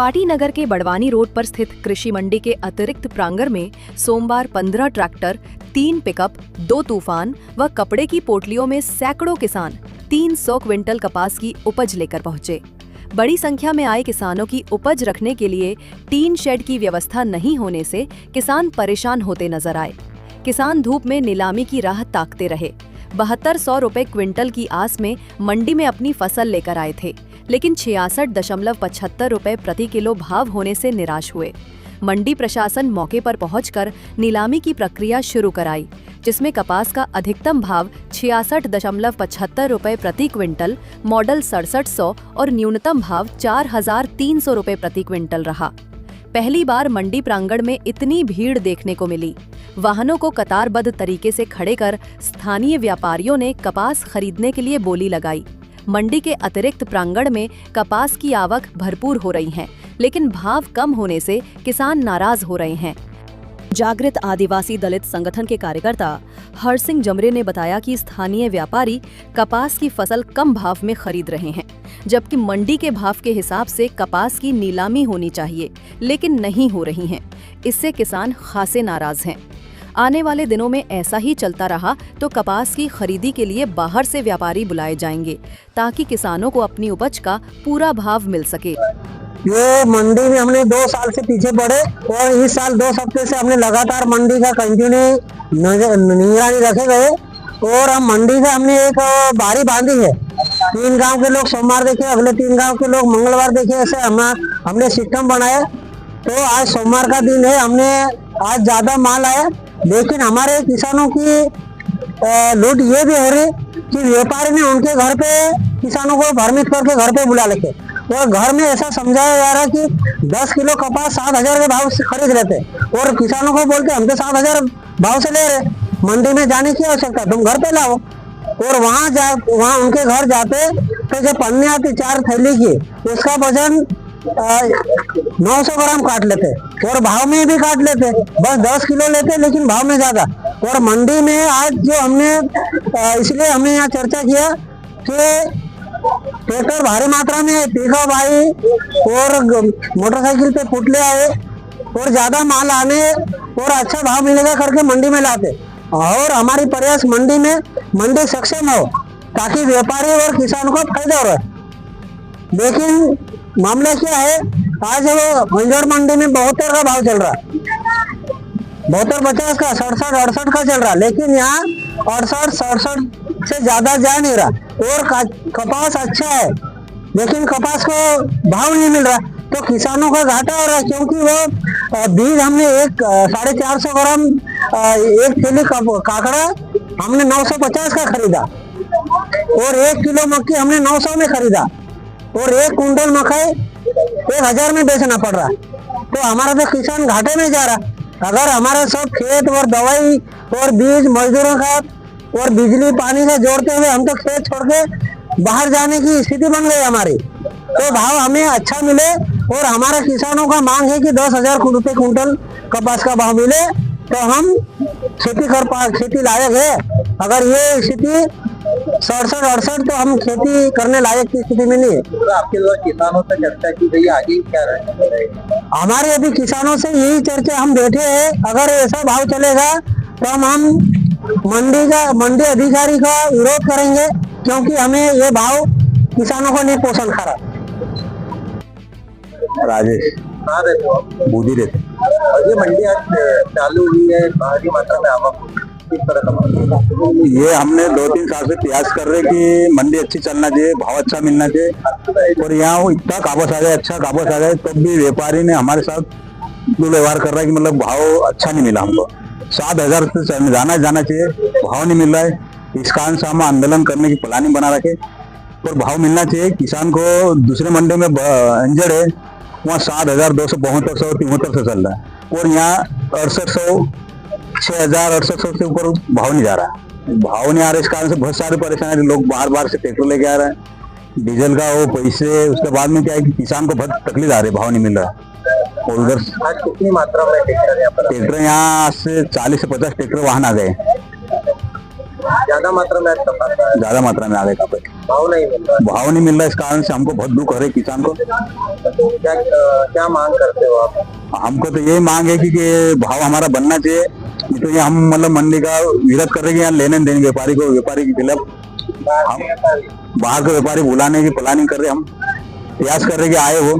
पाटी नगर के बड़वानी रोड पर स्थित कृषि मंडी के अतिरिक्त प्रांगण में सोमवार 15 ट्रैक्टर, 3 पिकअप, 2 तूफान व कपड़े की पोटलियों में सैकड़ों किसान 300 क्विंटल कपास की उपज लेकर पहुंचे। बड़ी संख्या में आए किसानों की उपज रखने के लिए टीन शेड की व्यवस्था नहीं होने से किसान परेशान होते नजर आए। किसान धूप में नीलामी की राह ताकते रहे। 7200 रुपए क्विंटल की आस में मंडी में अपनी फसल लेकर आए थे, लेकिन 66.75 रुपए प्रति किलो भाव होने से निराश हुए। मंडी प्रशासन मौके पर पहुंचकर नीलामी की प्रक्रिया शुरू कराई, जिसमें कपास का अधिकतम भाव 66.75 रुपए प्रति क्विंटल, मॉडल 6700 और न्यूनतम भाव 4300 रुपए प्रति क्विंटल रहा। पहली बार मंडी प्रांगण में इतनी भीड़ देखने को मिली। वाहनों को कतारबद्ध तरीके से खड़े कर स्थानीय व्यापारियों ने कपास खरीदने के लिए बोली लगाई। मंडी के अतिरिक्त प्रांगण में कपास की आवक भरपूर हो रही है, लेकिन भाव कम होने से किसान नाराज हो रहे हैं। जागृत आदिवासी दलित संगठन के कार्यकर्ता हरसिंह जमरे ने बताया कि स्थानीय व्यापारी कपास की फसल कम भाव में खरीद रहे हैं, जबकि मंडी के भाव के हिसाब से कपास की नीलामी होनी चाहिए, लेकिन नहीं हो रही है। इससे किसान खासे नाराज हैं। आने वाले दिनों में ऐसा ही चलता रहा तो कपास की खरीदी के लिए बाहर से व्यापारी बुलाए जाएंगे, ताकि किसानों को अपनी उपज का पूरा भाव मिल सके। ये मंडी में हमने 2 साल से पीछे पड़े और इस साल 2 हफ्ते से हमने लगातार मंडी का कंटिन्यू निगरानी रखे गए और हम मंडी से हमने एक बारी बांधी है। 3 गांव के लोग सोमवार देखे, अगले 3 गांव के लोग मंगलवार देखे, ऐसे हमने सिस्टम बनाया। तो आज सोमवार का दिन है, हमने आज ज्यादा माल आया, लेकिन हमारे किसानों की लूट ये भी हो रही कि व्यापारी ने उनके घर पे किसानों को भ्रमित करके घर पे बुला लेके और घर में ऐसा समझाया जा रहा है कि 10 किलो कपास 7000 के भाव से खरीद लेते और किसानों को बोलते हम तो 7000 भाव से ले रहे, मंडी में जाने की आवश्यकता, तुम घर पे लाओ। और वहाँ उनके घर जाते तो जो पन्नी आती 4 थैली की, उसका वजन 900 ग्राम काट लेते और भाव में भी काट लेते, बस 10 किलो लेते लेकिन भाव में ज्यादा। और मंडी में आज जो हमने इसलिए हमने यहाँ चर्चा किया कि ट्रैक्टर भारी मात्रा में पिकअप आई और मोटरसाइकिल पे पुटले आए और ज्यादा माल आने और अच्छा भाव मिलेगा करके मंडी में लाते। और हमारी प्रयास मंडी सक्षम हो ताकि व्यापारी और किसान को फायदा हो रहा है। लेकिन मामला क्या है, आज वो मंजोड़ मंडी में 72 का भाव चल रहा, 72-50 का, 67-68 का चल रहा, लेकिन यहाँ 68-67 से ज्यादा जा नहीं रहा और कपास अच्छा है, लेकिन कपास को भाव नहीं मिल रहा तो किसानों का घाटा हो रहा है। क्योंकि वो बीज हमने 450 ग्राम एक थैली काकड़ा हमने 950 का खरीदा और 1 किलो मक्की हमने 900 में खरीदा और 1 कुंटल मकई 1000 में बेचना पड़ रहा, तो हमारा तो किसान घाटे में जा रहा। अगर हमारा सब खेत और दवाई और बीज मजदूरों का और बिजली पानी का जोड़ते हुए हम तो खेत छोड़ के बाहर जाने की स्थिति बन गई हमारी, तो भाव हमें अच्छा मिले। और हमारा किसानों का मांग है कि 10,000 रुपये कुंटल कपास का भाव मिले तो हम खेती लायक है। अगर ये स्थिति 67-68 तो हम खेती करने लायक की स्थिति में नहीं है। तो आपके द्वारा किसानों से चर्चा की गई, आगे क्या रहेगा? हमारे अभी किसानों से यही चर्चा हम बैठे हैं, अगर ऐसा भाव चलेगा तो हम मंडी अधिकारी का विरोध करेंगे, क्योंकि हमें ये भाव किसानों को नहीं पोषण खा रहा। राजेश, कहाँ रहते हो? बूंदी रहते। और ये मंडी आज चालू हुई है, भारी मात्रा में आवक हुई, किस तरह का? ये हमने 2-3 साल से प्रयास कर रहे कि मंडी अच्छी चलना चाहिए, भाव अच्छा मिलना चाहिए, और यहाँ इतना काबूस आ जाए, अच्छा काबूस आ जाए, तब भी व्यापारी ने हमारे साथ जो व्यवहार कर रहा है कि मतलब भाव अच्छा नहीं मिला हमको। 7000 से जाना चाहिए, भाव नहीं मिल रहा है। इस कारण से हम आंदोलन करने की प्लानिंग बना रखे और भाव मिलना चाहिए। किसान को दूसरे मंडी में इंजर्ड है, वहाँ 7200, 7300 से चल रहा है और यहाँ 6800, 6000, 6800 से ऊपर भाव नहीं जा रहा है। भाव नहीं आ रहा, इस कारण से बहुत सारे परेशानी, लोग बाहर से ट्रैक्टर लेके आ रहे हैं, डीजल का वो पैसे, उसके बाद में क्या है कि किसान को बहुत तकलीफ आ रही है, भाव नहीं मिल रहा है। और उधर कितनी मात्रा में ट्रैक्टर यहाँ से 40 से 50 ट्रैक्टर वाहन आ गए। ज्यादा मात्रा में अच्छा खाता है, ज्यादा मात्रा में आ गए कापस, भाव नहीं मिल रहा भाव नहीं मिल रहा। इस कारण से हमको बहुत दुख हो रहा है किसान को। क्या क्या मांग करते हो आप? हमको तो यही मांग है कि भाव हमारा बनना चाहिए, नहीं तो ये हम मतलब मंडी का विरोध कर रहे हैं, यहाँ लेने देने व्यापारी को, व्यापारी के खिलाफ हम बाहर के व्यापारी बुलाने की प्लानिंग कर रहे हैं, हम प्रयास कर रहे हैं कि आए वो।